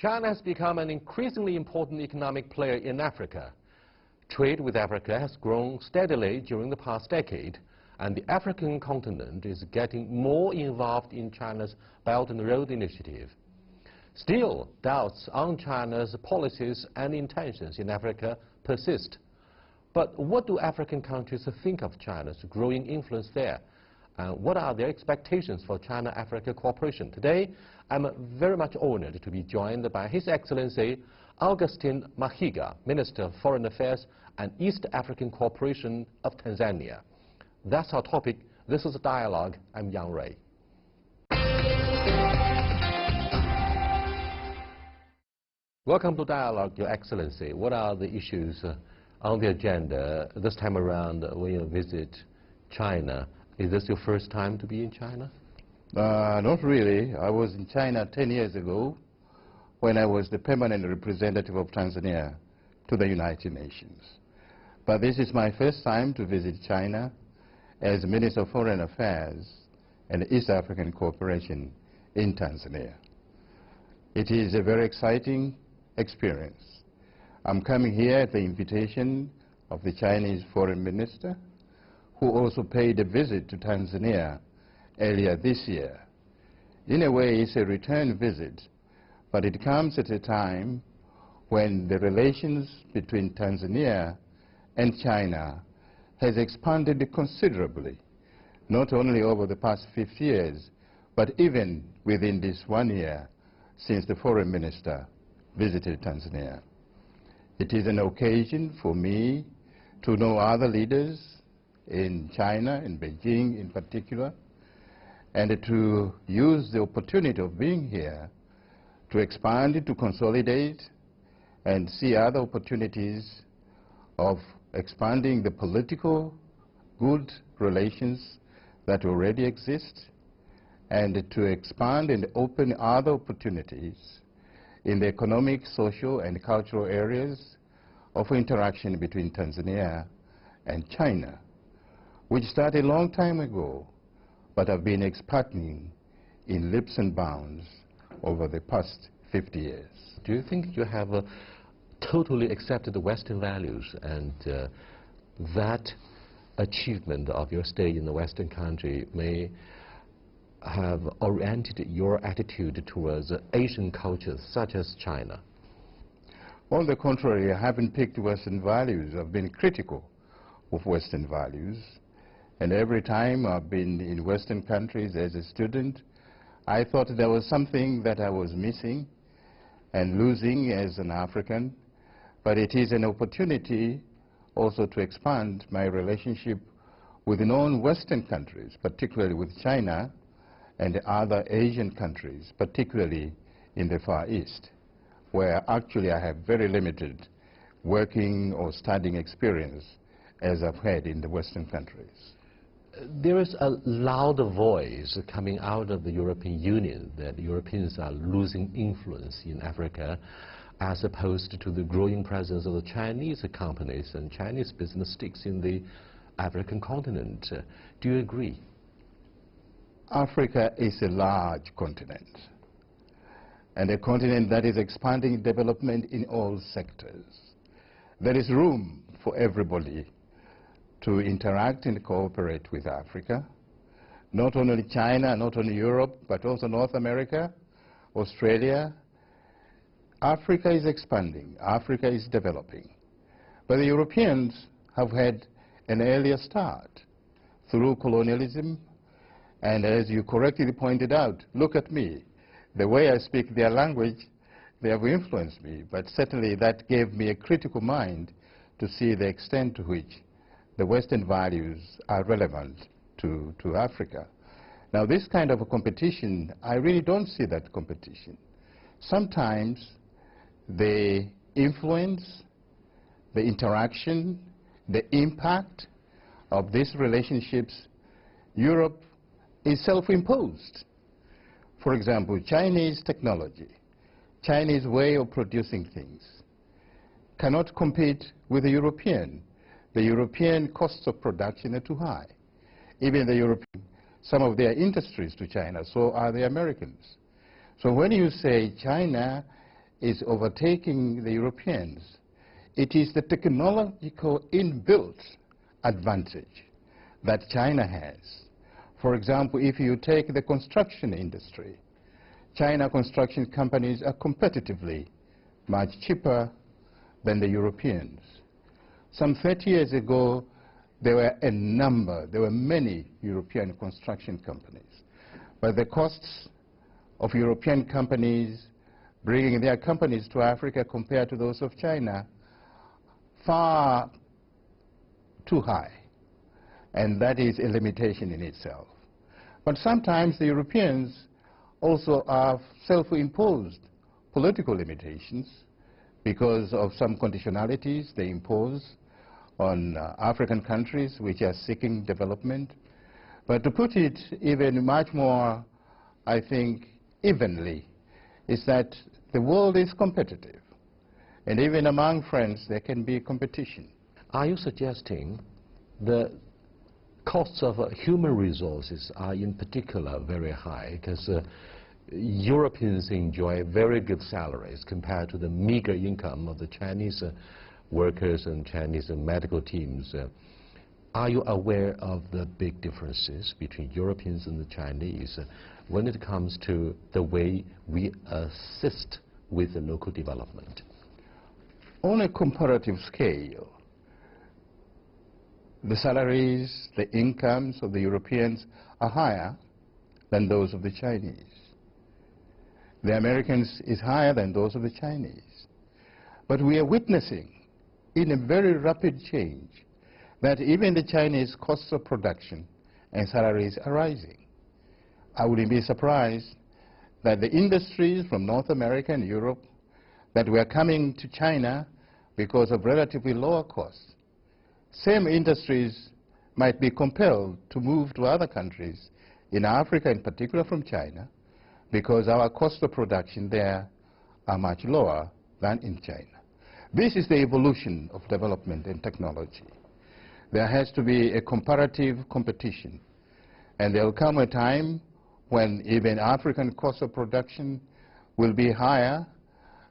China has become an increasingly important economic player in Africa. Trade with Africa has grown steadily during the past decade, and the African continent is getting more involved in China's Belt and Road Initiative. Still, doubts on China's policies and intentions in Africa persist. But what do African countries think of China's growing influence there? And what are their expectations for China-Africa cooperation? Today, I'm very much honored to be joined by His Excellency Augustin Mahiga, Minister of Foreign Affairs and East African Cooperation of Tanzania. That's our topic. This is a dialogue. I'm Yang Rui. Welcome to Dialogue, Your Excellency. What are the issues on the agenda this time around when you visit China? Is this your first time to be in China? Not really. I was in China 10 years ago when I was the permanent representative of Tanzania to the United Nations. But this is my first time to visit China as Minister of Foreign Affairs and East African Cooperation in Tanzania. It is a very exciting experience. I'm coming here at the invitation of the Chinese Foreign Minister, who also paid a visit to Tanzania earlier this year. In a way, it's a return visit, but it comes at a time when the relations between Tanzania and China has expanded considerably, not only over the past 50 years, but even within this 1 year since the foreign minister visited Tanzania. It is an occasion for me to know other leaders in China, in Beijing in particular, and to use the opportunity of being here to expand, to consolidate, and see other opportunities of expanding the political good relations that already exist, and to expand and open other opportunities in the economic, social, and cultural areas of interaction between Tanzania and China, which started a long time ago, but have been expanding in leaps and bounds over the past 50 years. Do you think you have totally accepted the Western values, and that achievement of your stay in the Western country may have oriented your attitude towards Asian cultures such as China? On the contrary, I haven't picked Western values. I've been critical of Western values. And every time I've been in Western countries as a student, I thought there was something that I was missing and losing as an African. But it is an opportunity also to expand my relationship with non-Western countries, particularly with China and other Asian countries, particularly in the Far East, where actually I have very limited working or studying experience as I've had in the Western countries. There is a loud voice coming out of the European Union that Europeans are losing influence in Africa as opposed to the growing presence of the Chinese companies and Chinese business sticks in the African continent. Do you agree? Africa is a large continent, and a continent that is expanding development in all sectors. There is room for everybody to interact and cooperate with Africa, not only China, not only Europe, but also North America, Australia. Africa is expanding, Africa is developing. But the Europeans have had an earlier start through colonialism, and as you correctly pointed out, look at me. The way I speak their language, they have influenced me, but certainly that gave me a critical mind to see the extent to which the Western values are relevant to Africa. Now, this kind of a competition, I really don't see that competition. Sometimes the influence, the interaction, the impact of these relationships, Europe is self-imposed. For example, Chinese technology, Chinese way of producing things cannot compete with the European. The European costs of production are too high. Even the European, some of their industries to China, so are the Americans. So when you say China is overtaking the Europeans. It is the technological inbuilt advantage that China has. For example, if you take the construction industry, China construction companies are competitively much cheaper than the Europeans. Some 30 years ago, there were many European construction companies. But the costs of European companies bringing their companies to Africa compared to those of China, far too high. And that is a limitation in itself. But sometimes the Europeans also have self-imposed political limitations because of some conditionalities they impose on African countries which are seeking development. But to put it even much more, I think, evenly, is that the world is competitive. And even among friends, there can be competition. Are you suggesting the costs of human resources are in particular very high because Europeans enjoy very good salaries compared to the meager income of the Chinese workers and Chinese medical teams? Are you aware of the big differences between Europeans and the Chinese when it comes to the way we assist with the local development? On a comparative scale, the salaries, the incomes of the Europeans are higher than those of the Chinese. The Americans is higher than those of the Chinese. But we are witnessing in a very rapid change that even the Chinese costs of production and salaries are rising. I wouldn't be surprised that the industries from North America and Europe that were coming to China because of relatively lower costs, same industries might be compelled to move to other countries, in Africa in particular from China, because our cost of production there are much lower than in China. This is the evolution of development and technology. There has to be a comparative competition, and there will come a time when even African cost of production will be higher,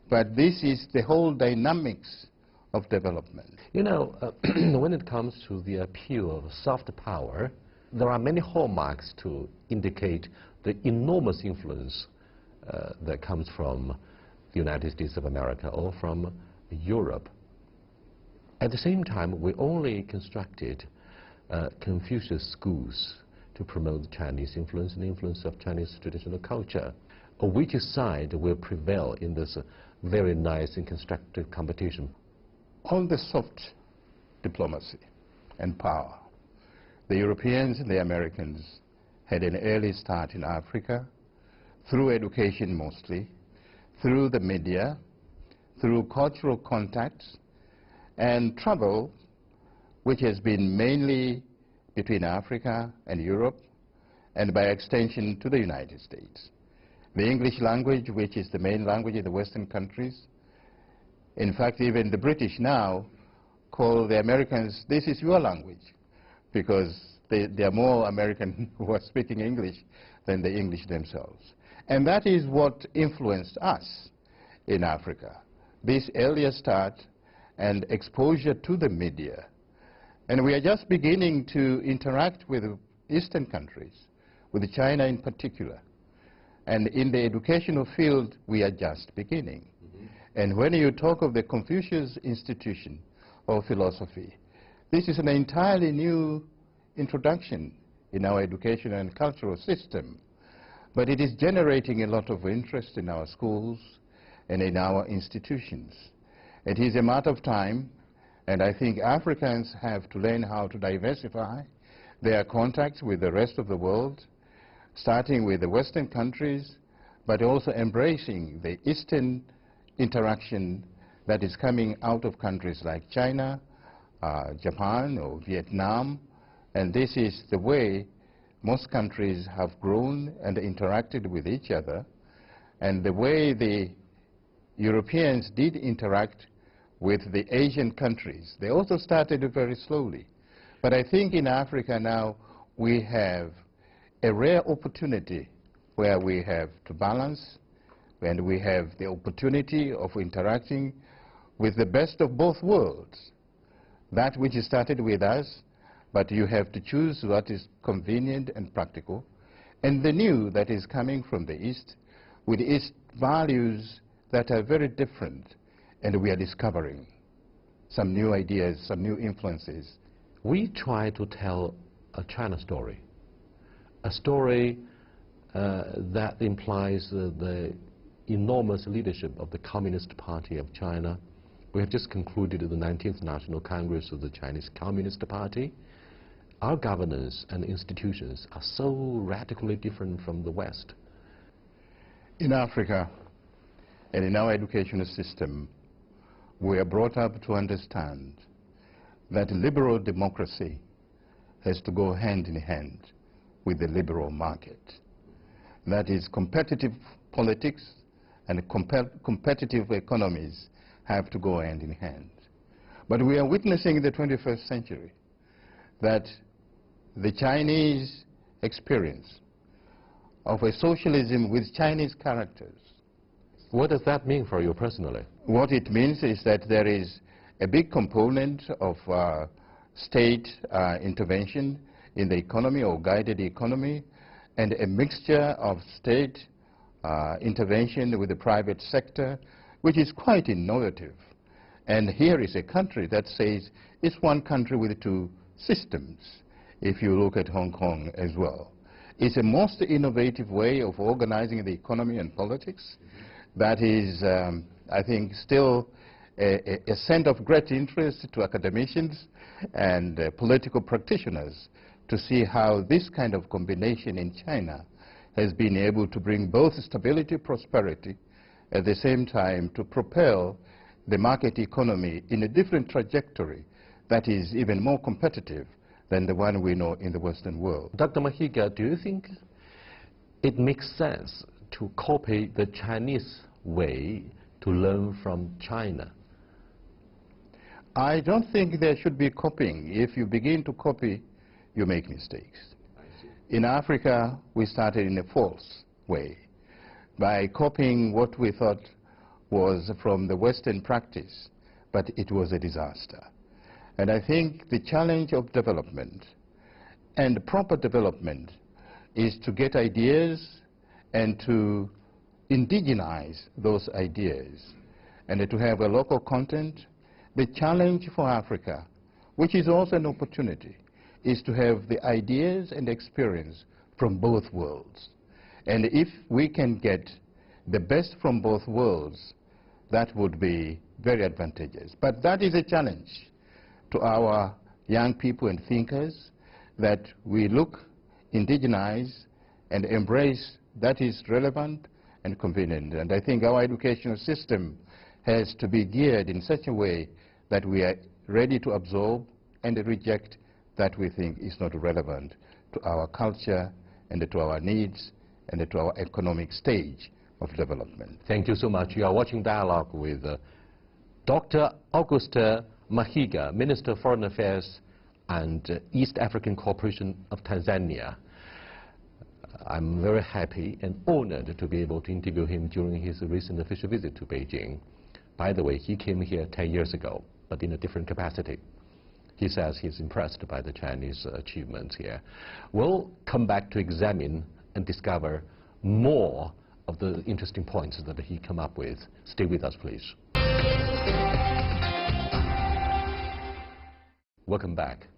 but this is the whole dynamics of development. You know, when it comes to the appeal of soft power, there are many hallmarks to indicate the enormous influence that comes from the United States of America or from Europe. At the same time, we only constructed Confucius schools to promote the Chinese influence and the influence of Chinese traditional culture. Which side will prevail in this very nice and constructive competition? On the soft diplomacy and power, the Europeans and the Americans had an early start in Africa through education mostly, through the media, through cultural contacts, and travel, which has been mainly between Africa and Europe, and by extension to the United States. The English language, which is the main language in the Western countries. In fact, even the British now call the Americans, this is your language, because there are more Americans who are speaking English than the English themselves. And that is what influenced us in Africa, this earlier start and exposure to the media. And we are just beginning to interact with Eastern countries, with China in particular. And in the educational field, we are just beginning. And when you talk of the Confucius institution of philosophy, this is an entirely new introduction in our educational and cultural system. But it is generating a lot of interest in our schools and in our institutions. It is a matter of time, and I think Africans have to learn how to diversify their contacts with the rest of the world, starting with the Western countries, but also embracing the Eastern interaction that is coming out of countries like China, Japan, or Vietnam. And this is the way most countries have grown and interacted with each other. And the way the Europeans did interact with the Asian countries, they also started very slowly. But I think in Africa now we have a rare opportunity where we have to balance and we have the opportunity of interacting with the best of both worlds. That which started with us, but you have to choose what is convenient and practical, and the new that is coming from the East, with its values that are very different, and we are discovering some new ideas, some new influences. We try to tell a China story, a story that implies the enormous leadership of the Communist Party of China. We have just concluded the 19th National Congress of the Chinese Communist Party. Our governance and institutions are so radically different from the West. In Africa and in our educational system, we are brought up to understand that liberal democracy has to go hand in hand with the liberal market. That is, competitive politics and competitive economies have to go hand in hand. But we are witnessing in the 21st century that the Chinese experience of a socialism with Chinese characters. What does that mean for you personally? What it means is that there is a big component of state intervention in the economy or guided economy, and a mixture of state intervention with the private sector, which is quite innovative. And here is a country that says it's one country with two systems, if you look at Hong Kong as well. It's a most innovative way of organizing the economy and politics. That is, I think, still a scent of great interest to academicians and political practitioners to see how this kind of combination in China has been able to bring both stability, prosperity, at the same time to propel the market economy in a different trajectory that is even more competitive than the one we know in the Western world. Dr. Mahiga, do you think it makes sense to copy the Chinese way to learn from China? I don't think there should be copying. If you begin to copy, you make mistakes. In Africa, we started in a false way by copying what we thought was from the Western practice, but it was a disaster. And I think the challenge of development and proper development is to get ideas and to indigenize those ideas and to have a local content. The challenge for Africa, which is also an opportunity, is to have the ideas and experience from both worlds. And if we can get the best from both worlds, that would be very advantageous. But that is a challenge to our young people and thinkers, that we look, indigenize, and embrace that is relevant and convenient. And I think our educational system has to be geared in such a way that we are ready to absorb and reject that we think is not relevant to our culture and to our needs and to our economic stage of development. Thank you so much. You are watching Dialogue with Dr. Auguste Mahiga, Minister of Foreign Affairs and East African Cooperation of Tanzania. I'm very happy and honored to be able to interview him during his recent official visit to Beijing. By the way, he came here 10 years ago, but in a different capacity. He says he's impressed by the Chinese achievements here. We'll come back to examine and discover more of the interesting points that he came up with. Stay with us, please. Welcome back.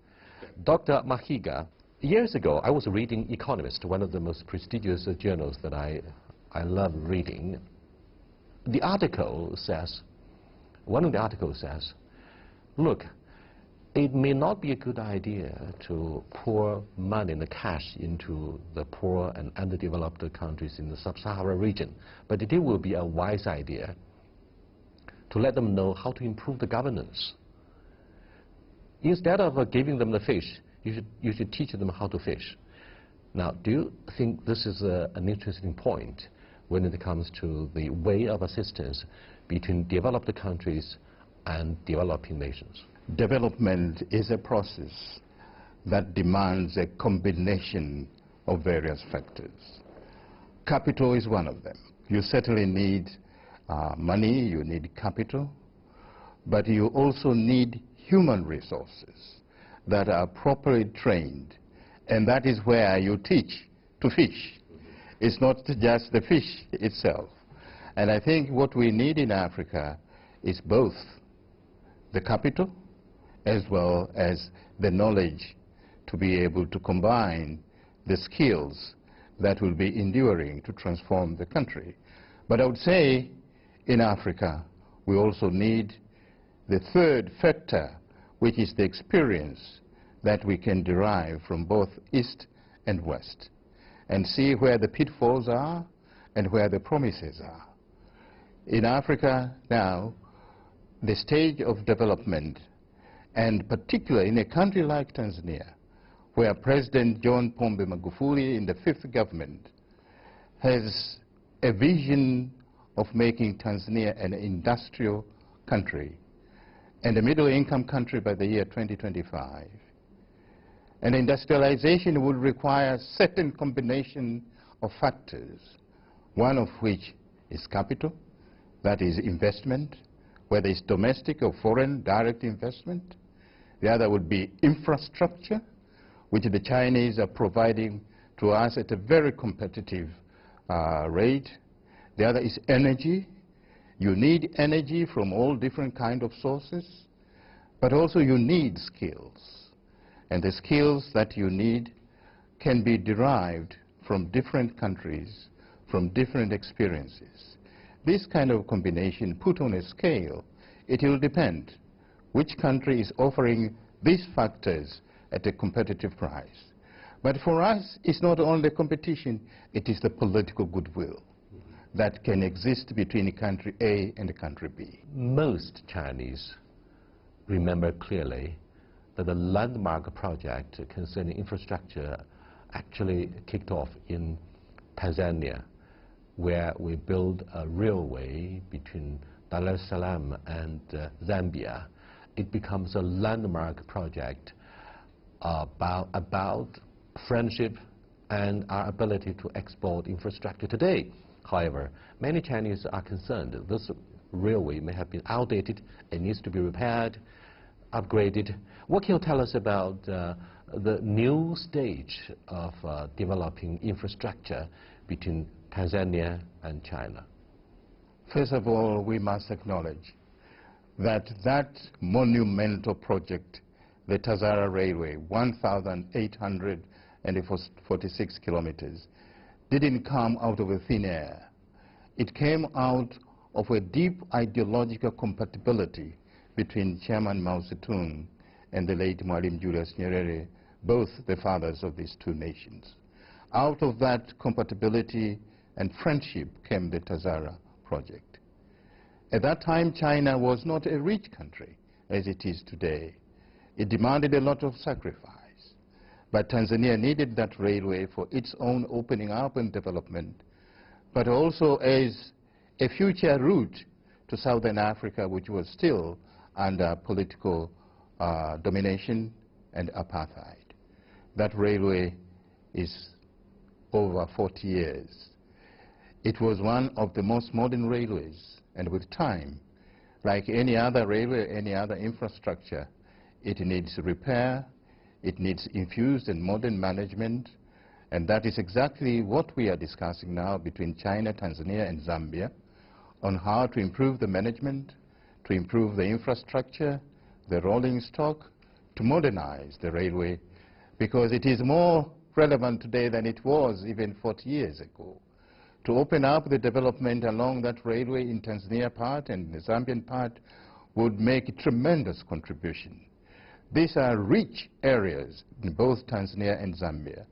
Dr. Mahiga, years ago I was reading Economist, one of the most prestigious journals that I love reading. The article says, one of the articles says, look, it may not be a good idea to pour money and cash into the poor and underdeveloped countries in the sub-Saharan region, but it will be a wise idea to let them know how to improve the governance. Instead of giving them the fish, you should teach them how to fish. Now, do you think this is an interesting point when it comes to the way of assistance between developed countries and developing nations? Development is a process that demands a combination of various factors. Capital is one of them. You certainly need money, you need capital, but you also need human resources that are properly trained, and that is where you teach to fish. It's not just the fish itself. And I think what we need in Africa is both the capital as well as the knowledge to be able to combine the skills that will be enduring to transform the country. But I would say in Africa we also need the third factor, which is the experience that we can derive from both East and West, and see where the pitfalls are and where the promises are. In Africa now, the stage of development, and particularly in a country like Tanzania, where President John Pombe Magufuli in the fifth government has a vision of making Tanzania an industrial country and a middle-income country by the year 2025. And industrialization would require certain combination of factors, one of which is capital, that is investment, whether it's domestic or foreign direct investment. The other would be infrastructure, which the Chinese are providing to us at a very competitive rate. The other is energy. You need energy from all different kinds of sources, but also you need skills. And the skills that you need can be derived from different countries, from different experiences. This kind of combination put on a scale, it will depend which country is offering these factors at a competitive price. But for us, it's not only competition, it is the political goodwill that can exist between country A and country B. Most Chinese remember clearly that the landmark project concerning infrastructure actually kicked off in Tanzania, where we built a railway between Dar es Salaam and Zambia. It becomes a landmark project about friendship and our ability to export infrastructure today. However, many Chinese are concerned that this railway may have been outdated, it needs to be repaired, upgraded. What can you tell us about the new stage of developing infrastructure between Tanzania and China? First of all, we must acknowledge that that monumental project, the Tazara Railway, 1,846 kilometers, didn't come out of a thin air. It came out of a deep ideological compatibility between Chairman Mao Zedong and the late Mwalimu Julius Nyerere, both the fathers of these two nations. Out of that compatibility and friendship came the Tazara project. At that time, China was not a rich country as it is today. It demanded a lot of sacrifice. But Tanzania needed that railway for its own opening up and development, but also as a future route to Southern Africa, which was still under political domination and apartheid. That railway is over 40 years. It was one of the most modern railways, and with time, like any other railway, any other infrastructure, it needs repair, it needs infused and modern management, and that is exactly what we are discussing now between China, Tanzania, and Zambia on how to improve the management, to improve the infrastructure, the rolling stock, to modernize the railway, because it is more relevant today than it was even 40 years ago. To open up the development along that railway in Tanzania part and the Zambian part would make a tremendous contribution. These are rich areas in both Tanzania and Zambia,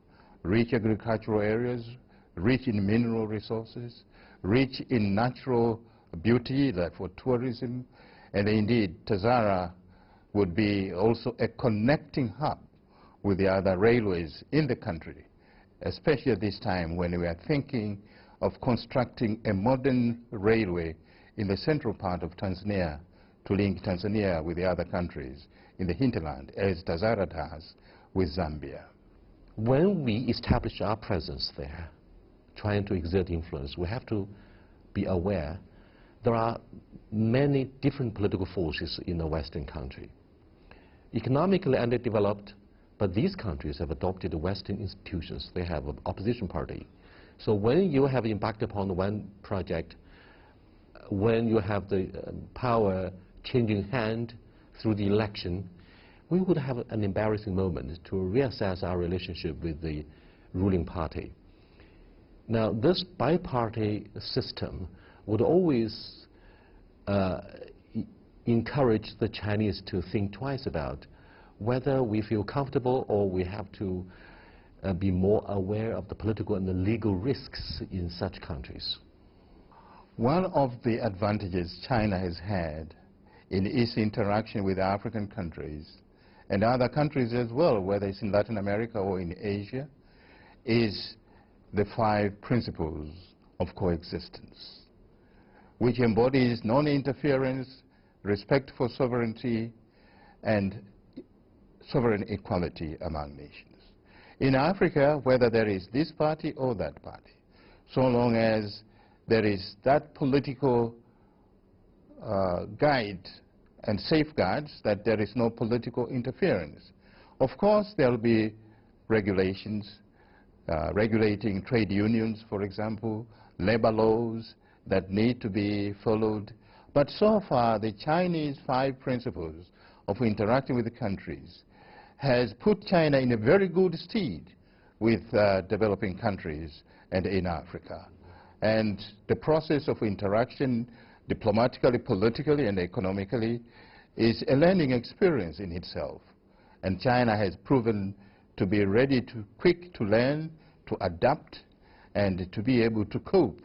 rich agricultural areas, rich in mineral resources, rich in natural beauty, like for tourism, and indeed Tazara would be also a connecting hub with the other railways in the country, especially at this time when we are thinking of constructing a modern railway in the central part of Tanzania to link Tanzania with the other countries in the hinterland, as Tazara does with Zambia. When we establish our presence there, trying to exert influence, we have to be aware there are many different political forces in a Western country. Economically underdeveloped, but these countries have adopted Western institutions. They have an opposition party. So when you have impact upon one project, when you have the power changing hand through the election, we would have an embarrassing moment to reassess our relationship with the ruling party. Now, this bi-party system would always encourage the Chinese to think twice about whether we feel comfortable or we have to be more aware of the political and the legal risks in such countries. One of the advantages China has had in its interaction with African countries and other countries as well, whether it's in Latin America or in Asia, is the 5 principles of coexistence, which embodies non-interference, respect for sovereignty, and sovereign equality among nations. In Africa, whether there is this party or that party, so long as there is that political guide and safeguards that there is no political interference. Of course, there will be regulations, regulating trade unions, for example, labor laws that need to be followed. But so far, the Chinese 5 principles of interacting with the countries has put China in a very good stead with developing countries and in Africa. And the process of interaction diplomatically, politically, and economically is a learning experience in itself. And China has proven to be ready to quick to learn, to adapt, and to be able to cope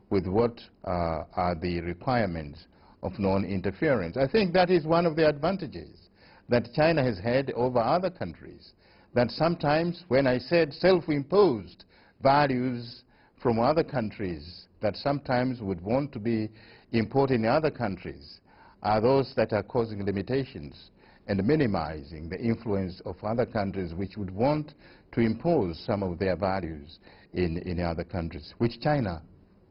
with what are the requirements of non-interference. I think that is one of the advantages that China has had over other countries, that sometimes when I said self-imposed values from other countries that sometimes would want to be imported in other countries are those that are causing limitations and minimizing the influence of other countries which would want to impose some of their values in other countries, which China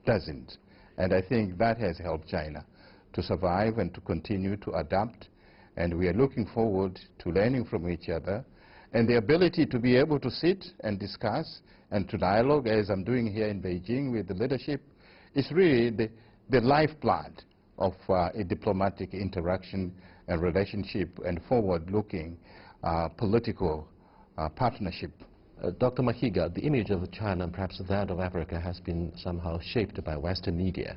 doesn't. And I think that has helped China to survive and to continue to adapt. And we are looking forward to learning from each other. And the ability to be able to sit and discuss and to dialogue, as I'm doing here in Beijing with the leadership, is really the lifeblood of a diplomatic interaction and relationship and forward-looking political partnership. Dr. Mahiga, the image of China, and perhaps that of Africa, has been somehow shaped by Western media.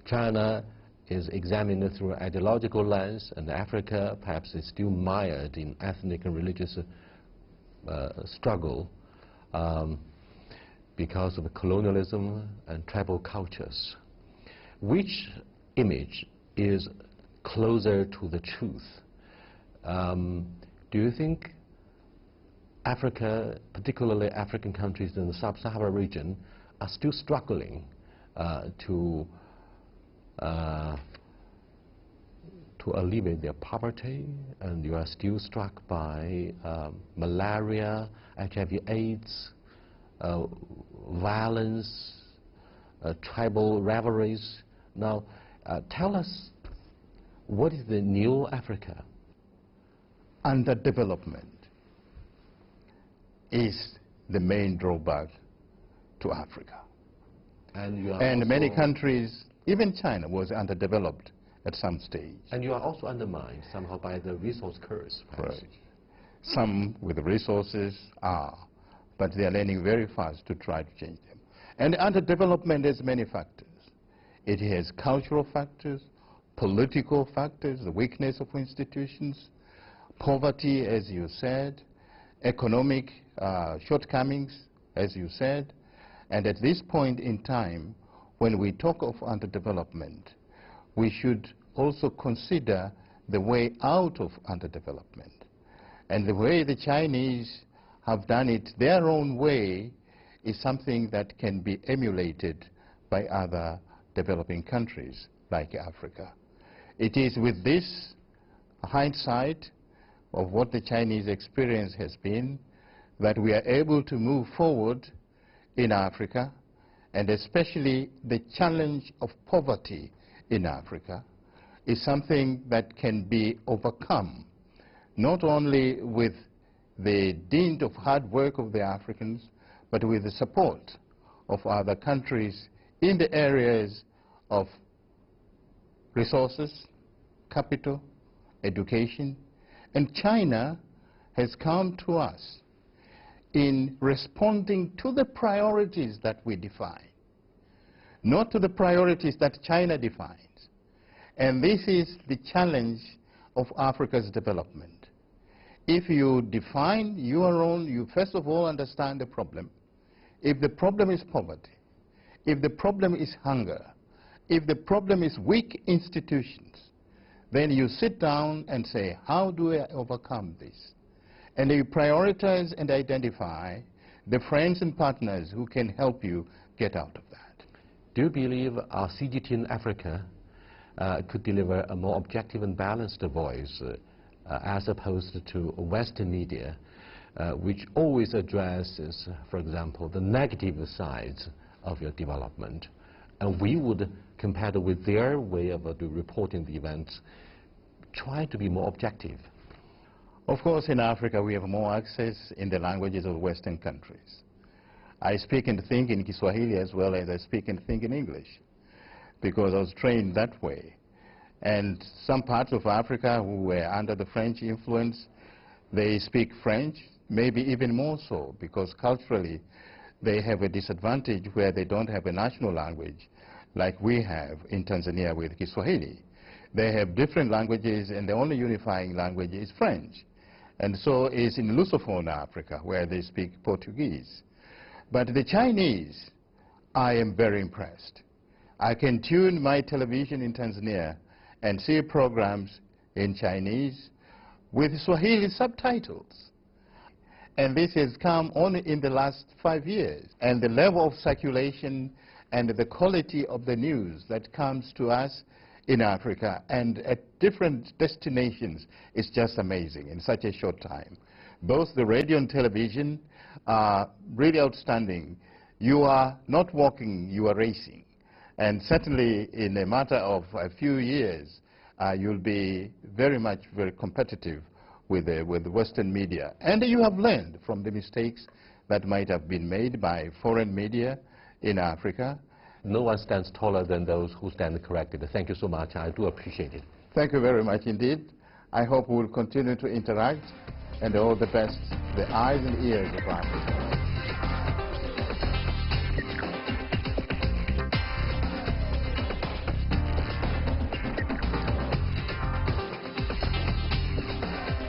China is examined through an ideological lens, and Africa perhaps is still mired in ethnic and religious struggle because of colonialism and tribal cultures. Which image is closer to the truth? Do you think Africa, particularly African countries in the sub-Saharan region, are still struggling to alleviate their poverty, and you are still struck by malaria, HIV/AIDS, violence, tribal rivalries? Now, tell us, what is the new Africa? Underdevelopment is the main drawback to Africa. And many countries, even China, was underdeveloped at some stage. And you are also undermined somehow by the resource curse, perhaps. Right. Some with the resources are, but they are learning very fast to try to change them. And underdevelopment has many factors. It has cultural factors, political factors, the weakness of institutions, poverty, as you said, economic shortcomings, as you said. And at this point in time, when we talk of underdevelopment, we should also consider the way out of underdevelopment. And the way the Chinese have done it their own way is something that can be emulated by other developing countries like Africa. It is with this hindsight of what the Chinese experience has been that we are able to move forward in Africa and especially the challenge of poverty in Africa, is something that can be overcome, not only with the dint of hard work of the Africans, but with the support of other countries in the areas of resources, capital, education. And China has come to us in responding to the priorities that we define, not to the priorities that China defines. And this is the challenge of Africa's development. If you define your own, you first of all understand the problem. If the problem is poverty, if the problem is hunger, if the problem is weak institutions, then you sit down and say, how do I overcome this? And you prioritize and identify the friends and partners who can help you get out of that. Do you believe our CGTN Africa could deliver a more objective and balanced voice as opposed to Western media, which always addresses, for example, the negative sides of your development? And we would, compared with their way of reporting the events, try to be more objective. Of course, in Africa, we have more access in the languages of Western countries. I speak and think in Kiswahili as well as I speak and think in English, because I was trained that way. And some parts of Africa who were under the French influence, they speak French, maybe even more so, because culturally they have a disadvantage where they don't have a national language like we have in Tanzania with Kiswahili. They have different languages, and the only unifying language is French. And so is in Lusophone Africa, where they speak Portuguese. But the Chinese, I am very impressed. I can tune my television in Tanzania and see programs in Chinese with Swahili subtitles. And this has come only in the last 5 years. And the level of circulation and the quality of the news that comes to us in Africa and at different destinations is just amazing in such a short time. Both the radio and television are really outstanding. You are not walking, you are racing. And certainly in a matter of a few years, you'll be very competitive with the Western media. And you have learned from the mistakes that might have been made by foreign media in Africa. No one stands taller than those who stand corrected. Thank you so much. I do appreciate it. Thank you very much indeed. I hope we will continue to interact, and all the best, the eyes and ears of Africa.